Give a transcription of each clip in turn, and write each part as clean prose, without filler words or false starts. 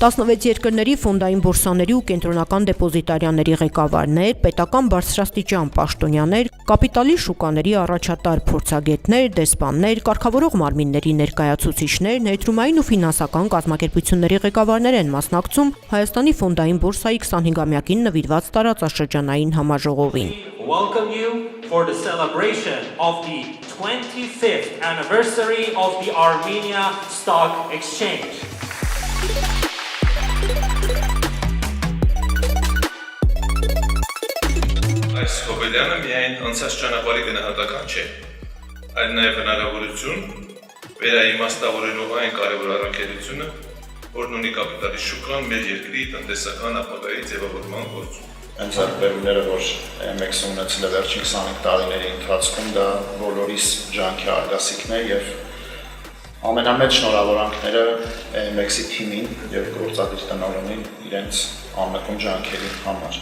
16 երկրների ֆոնդային բորսաների ու կենտրոնական դեպոզիտարյանների ղեկավարներ, պետական բարձրաստիճան պաշտոնյաներ, կապիտալի շուկաների առաջատար փորձագետներ, դեսպաններ, կարգավորող մարմինների ներկայացուցիչներ, ներդրումային ու ֆինանսական կազմակերպությունների ղեկավարներ են մասնակցում Հայաստանի ֆոնդային բորսայի 25-ամյակին նվիրված տարածաշրջանային համաժողովին։ Welcome you for the celebration of the 25th anniversary of the Armenia Stock Exchange. Այս հոբելյանը միայն անցած ճանապարհի գնահատական չէ, այլ նաև հնարավորություն վերաիմաստավորելով այն կարևոր առաքելությունը, որն ունի կապիտալի շուկան մեր երկրի տնտեսական ապագայի ձևավորման գործում։ Այն ձեռքբերումները, որ MX-ը ունեցել է վերջին 25 տարիների ընթացքում, դա բոլորիս ջանքի արգասիքն է եւ ամենամեծ շնորհավորանքները MX-ի թիմին եւ գործադիր տնօրենին իրենց աննկուն ջանքերի համար։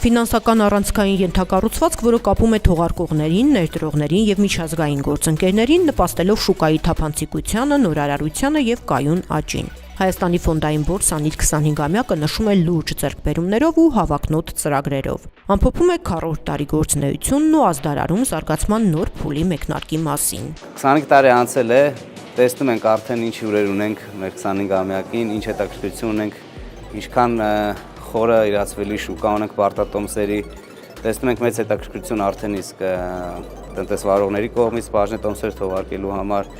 Ֆինանսական առանցքային ենթակառուցվածք, որը կապում է թողարկողներին, ներդրողներին եւ միջազգային գործընկերներին, նպաստելով շուկայի թափանցիկությանը, նորարարությանը եւ կայուն աճին։ Հայաստանի ֆոնդային բորսան իր 25-ամյակը նշում է լուրջ ձեռքբերումներով ու հավակնոտ ծրագրերով։ Ամփոփում է քառորդ տարի գործունեությունն ու ազդարարում զարգացման նոր փուլի մեկնարկի մասին։ 25 տարի անցել է, տեսնում ենք արդեն ինչ հյուրեր ունենք մեր 25-ամյակին, ինչ հետաքրքրություն ունենք, ինչքան խորը իրացվելի շուկա ունենք պարտատոմսերի, տեսնում ենք մեծ հետաքրքրություն արդեն իսկ տնտեսվարողների կողմից բաժնետոմսեր թողարկելու համար,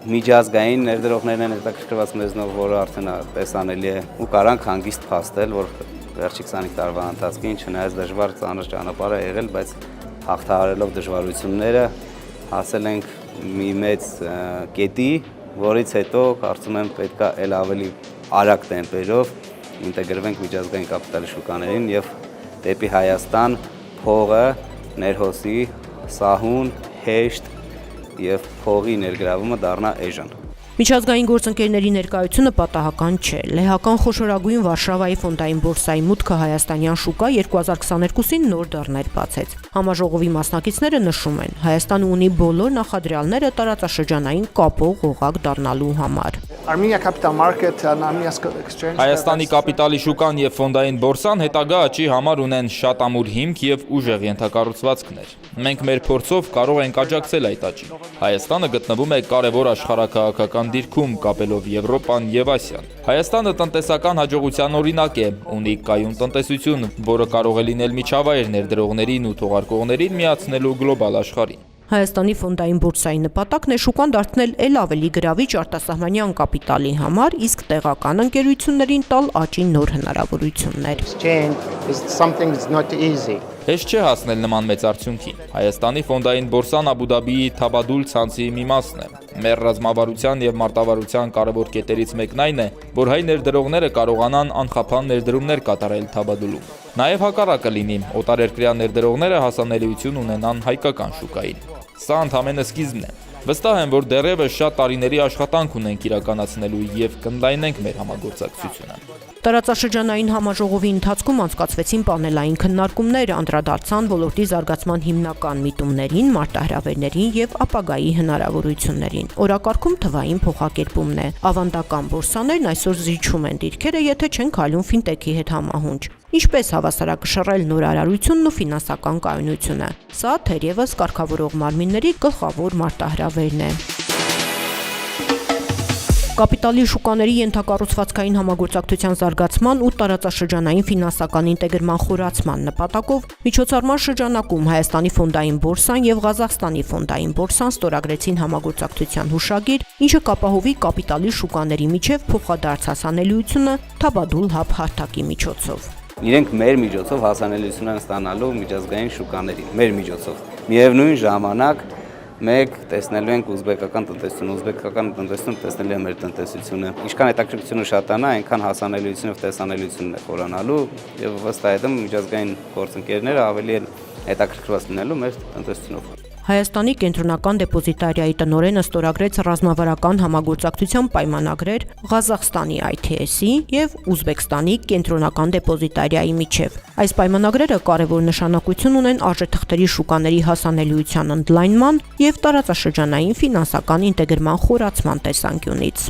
միջազգային ներդրողներն են հետաքրքրված մեզնով, որը արդեն տեսանելի է ու կարանք հանգիստ փաստել, որ վերջի 25 տարվա ընթացքին չնայած դժվար ծանր ճանապարհ է եղել, բայց հաղթահարելով դժվարությունները հասել ենք մի մեծ կետի, որից հետո կարծում եմ պետք է ել ավելի արագ տեմպերով ինտեգրվենք միջազգային կապիտալի շուկաներին եւ դեպի Հայաստան փողը ներհոսի, սահուն, հեշտ եւ փողի ներգրավումը դառնա էժան։ Միջազգային գործընկերների ներկայությունը պատահական չէ։ Լեհական խոշորագույն Վարշավայի ֆոնդային բորսայի մուտքը հայաստանյան շուկա 2022-ին նոր դռներ բացեց։ Համաժողովի մասնակիցները նշում են, Հայաստանը ունի բոլոր նախադրյալները տարածաշրջանային կապող օղակ դառնալու համար։ Հայաստանի կապիտալի շուկան եւ ֆոնդային բորսան հետագա աճի համար ունեն շատ ամուր հիմք եւ ուժեղ ենթակառուցվածքներ։ Մենք մեր փորձով կարող ենք աջակցել այդ աճին։ Հայաստանը գտնվում է կարևոր աշխարհաքաղաքական դիրքում կապելով Եվրոպան եւ Ասիան։ Հայաստանը տնտեսական հաջողության օրինակ է, ունի կայուն տնտեսություն, որը կարող է լինել միջավայր ներդրողներին ու թողարկողներին միացնելու գլոբալ աշխարհին։ Հայաստանի ֆոնդային բորսայի նպատակն է շուկան դարձնել ել ավելի գրավիչ արտասահմանյան կապիտալի համար, իսկ տեղական ընկերություններին տալ աճի նոր հնարավորություններ։ Հեշտ չէ հասնել նման մեծ արդյունքի։ Հայաստանի ֆոնդային բորսան Աբու Դաբիի Թաբադուլ ցանցի մի մասն է։ Մեր ռազմավարության եւ մարտավարության կարևոր կետերից մեկն այն է, որ հայ ներդրողները կարողանան անխափան ներդրումներ կատարել Թաբադուլում։ Նաեւ հակառակը լինի, օտարերկրյա ներդրողները հասանելիություն ունենան հայկական շուկային։ Սա ընդհանրապես սկիզբն է։ Վստահ եմ, որ դեռևս շատ տարիների աշխատանք ունենք իրականացնելու եւ կընդլայնենք մեր համագործակցությունը։ Տարածաշրջանային համաժողովի ընթացքում անցկացվեցին պանելային քննարկումներ, անդրադարձան ոլորտի զարգացման հիմնական միտումներին, մարտահրավերներին եւ ապագայի հնարավորություններին։ Օրակարգում թվային փոխակերպումն է։ Ավանդական բորսաներն այսօր զիջում են դիրքերը, եթե չեն քայլում ֆինտեքի հետ համահունչ։ Ինչպես հավասարակշռել նորարարությունն ու ֆինանսական կայունությունը։ Սա թերևս կարգավորող մարմինների գլխավոր մարտահրավերն է։ Կապիտալի շուկաների ենթակառուցվածքային համագործակցության զարգացման ու տարածաշրջանային ֆինանսական ինտեգրման խորացման նպատակով միջոցառման շրջանակում Հայաստանի ֆոնդային բորսան եւ Ղազախստանի ֆոնդային բորսան ստորագրեցին համագործակցության հուշագիր, ինչը կապահովի կապիտալի շուկաների միջև փոխադարձ հասանելիությունը Թաբադուլ հաբ հարթակի միջոցով։ Իրենք մեր միջոցով հասանելիություն են ստանալու միջազգային շուկաներին, մեր միջոցով։ Միևնույն ժամանակ մենք տեսնելու ենք ուզբեկական տնտեսությունը տեսնելու է մեր տնտեսությունը։ Ինչքան հետաքրքրությունը շատանա, այնքան հասանելիությունը եւ տեսանելիությունն է խորանալու եւ վստահ եմ միջազգային գործընկերները ավելի հետաքրքրված լինելու մեր տնտեսությունով։ Հայաստանի կենտրոնական դեպոզիտարիայի տնօրենը ստորագրեց ռազմավարական համագործակցության պայմանագրեր Ղազախստանի ITS-ի եւ Ուզբեկստանի կենտրոնական դեպոզիտարիայի միջև։ Այս պայմանագրերը կարևոր նշանակություն ունեն արժեթղթերի շուկաների հասանելիության ընդլայնման եւ տարածաշրջանային ֆինանսական ինտեգրման խորացման տեսանկյունից։